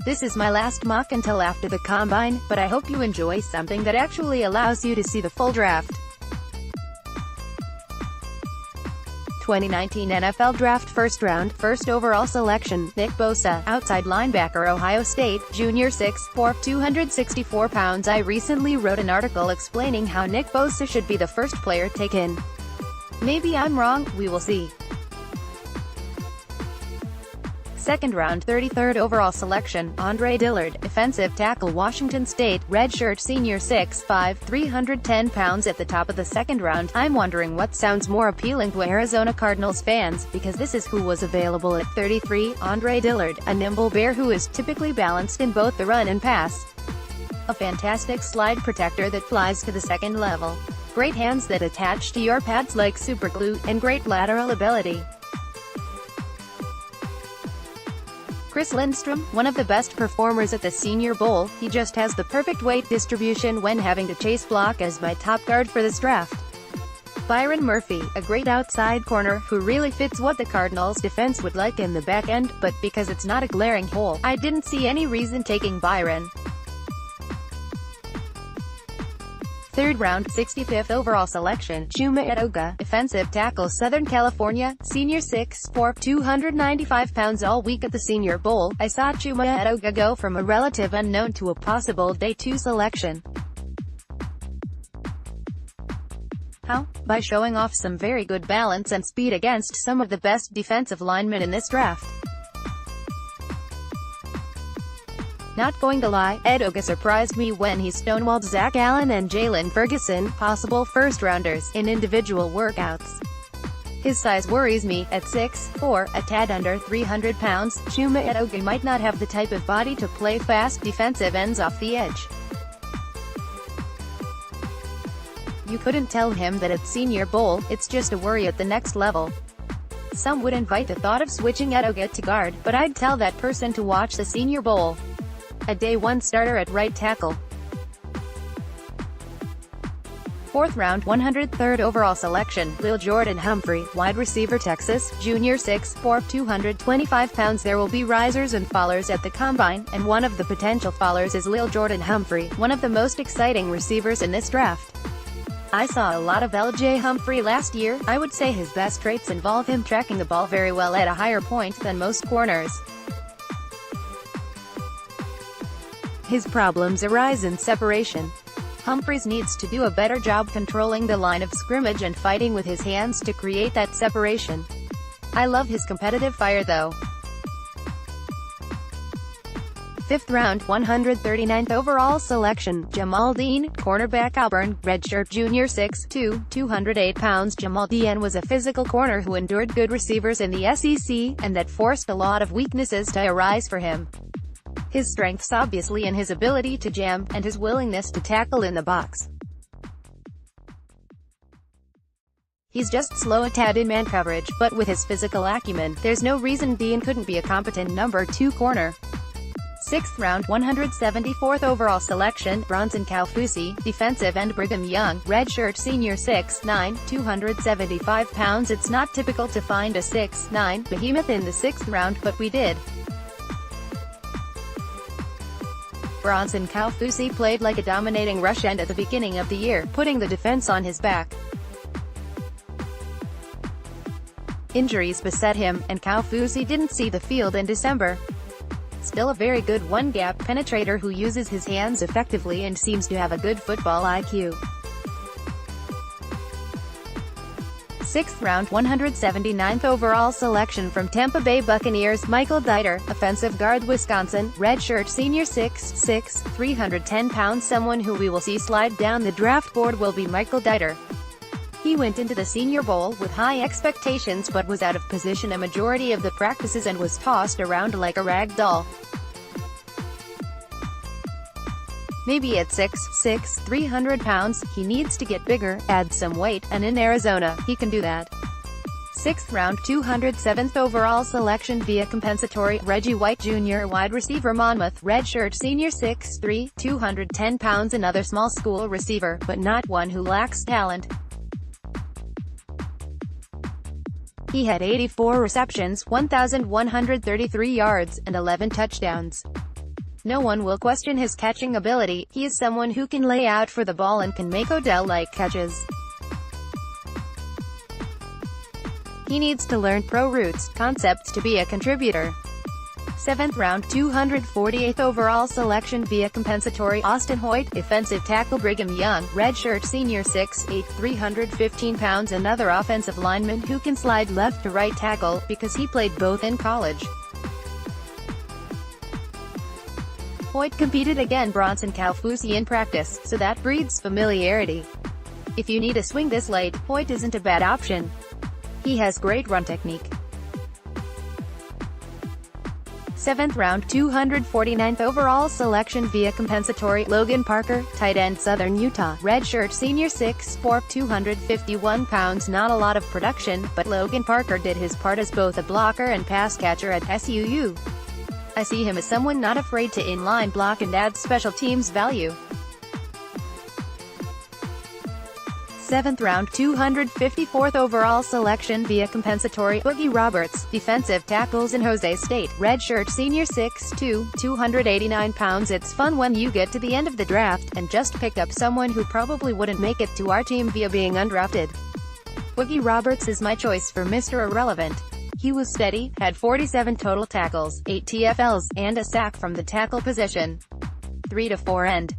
This is my last mock until after the combine, but I hope you enjoy something that actually allows you to see the full draft. 2019 NFL Draft First Round, First Overall Selection, Nick Bosa, outside linebacker, Ohio State, Junior 6'4", 264 pounds. I recently wrote an article explaining how Nick Bosa should be the first player taken. Maybe I'm wrong, we will see. Second round, 33rd overall selection, Dillard, defensive tackle, Washington State, redshirt senior 6'5", 310 pounds. At the top of the second round, I'm wondering what sounds more appealing to Arizona Cardinals fans, because this is who was available at 33, Dillard, a nimble bear who is typically balanced in both the run and pass. A fantastic slide protector that flies to the second level. Great hands that attach to your pads like superglue, and great lateral ability. Chris Lindstrom, one of the best performers at the Senior Bowl, he just has the perfect weight distribution when having to chase block as my top guard for this draft. Byron Murphy, a great outside corner, who really fits what the Cardinals defense would like in the back end, but because it's not a glaring hole, I didn't see any reason taking Byron. Third round, 65th overall selection, Chuma Edoga, defensive tackle, Southern California, senior 6'4", 295 pounds. All week at the Senior Bowl, I saw Chuma Edoga go from a relative unknown to a possible Day 2 selection. How? By showing off some very good balance and speed against some of the best defensive linemen in this draft. Not going to lie, Edoga surprised me when he stonewalled Zach Allen and Jalen Ferguson, possible first-rounders, in individual workouts. His size worries me. At 6'4", a tad under 300 pounds, Chuma Edoga might not have the type of body to play fast defensive ends off the edge. You couldn't tell him that at Senior Bowl, it's just a worry at the next level. Some would invite the thought of switching Edoga to guard, but I'd tell that person to watch the Senior Bowl. A Day 1 starter at right tackle. Fourth round, 103rd overall selection, Lil Jordan Humphrey, wide receiver, Texas, junior 6'4", 225 pounds. There will be risers and fallers at the combine, and one of the potential fallers is Lil Jordan Humphrey, one of the most exciting receivers in this draft. I saw a lot of LJ Humphrey last year. I would say his best traits involve him tracking the ball very well at a higher point than most corners. His problems arise in separation. Humphreys needs to do a better job controlling the line of scrimmage and fighting with his hands to create that separation. I love his competitive fire though. Fifth round, 139th overall selection, Jamal Dean, cornerback, Auburn, redshirt, junior 6'2", 208 pounds. Jamal Dean was a physical corner who endured good receivers in the SEC, and that forced a lot of weaknesses to arise for him. His strengths obviously in his ability to jam, and his willingness to tackle in the box. He's just slow a tad in man coverage, but with his physical acumen, there's no reason Dean couldn't be a competent number 2 corner. Sixth round, 174th overall selection, Bronson Kaufusi, defensive end, Brigham Young, redshirt senior 6'9", 275 pounds. It's not typical to find a 6'9" behemoth in the 6th round, but we did. Bronson Kaufusi played like a dominating rush end at the beginning of the year, putting the defense on his back. Injuries beset him, and Kaufusi didn't see the field in December. Still a very good one-gap penetrator who uses his hands effectively and seems to have a good football IQ. 6th round, 179th overall selection from Tampa Bay Buccaneers, Michael Diter, offensive guard, Wisconsin, redshirt senior 6'6", 310 pounds. Someone who we will see slide down the draft board will be Michael Diter. He went into the Senior Bowl with high expectations but was out of position a majority of the practices and was tossed around like a rag doll. Maybe at 6'6", 300 pounds, he needs to get bigger, add some weight, and in Arizona, he can do that. 6th round, 207th overall selection via compensatory, Reggie White Jr., wide receiver, Monmouth, redshirt senior 6'3", 210 pounds. Another small school receiver, but not one who lacks talent. He had 84 receptions, 1,133 yards, and 11 touchdowns. no one will question his catching ability. He is someone who can lay out for the ball and can make Odell-like catches. He needs to learn pro routes, concepts to be a contributor. 7th round, 248th overall selection via compensatory, Austin Hoyt, defensive tackle. Brigham Young, redshirt senior 6'8", 315 pounds. Another offensive lineman who can slide left to right tackle, because he played both in college. Hoyt competed against Bronson Kaufusi in practice, so that breeds familiarity. If you need a swing this late, Hoyt isn't a bad option. He has great run technique. 7th round, 249th overall selection via compensatory, Logan Parker, tight end, Southern Utah, redshirt senior 6'4", 251 pounds. Not a lot of production, but Logan Parker did his part as both a blocker and pass catcher at SUU. I see him as someone not afraid to inline block and add special teams value. 7th round, 254th overall selection via compensatory, Boogie Roberts, defensive tackles in Jose State, redshirt senior 6'2", 289 pounds. It's fun when you get to the end of the draft, and just pick up someone who probably wouldn't make it to our team via being undrafted. Boogie Roberts is my choice for Mr. Irrelevant. He was steady, had 47 total tackles, 8 TFLs, and a sack from the tackle position. 3 to 4 end.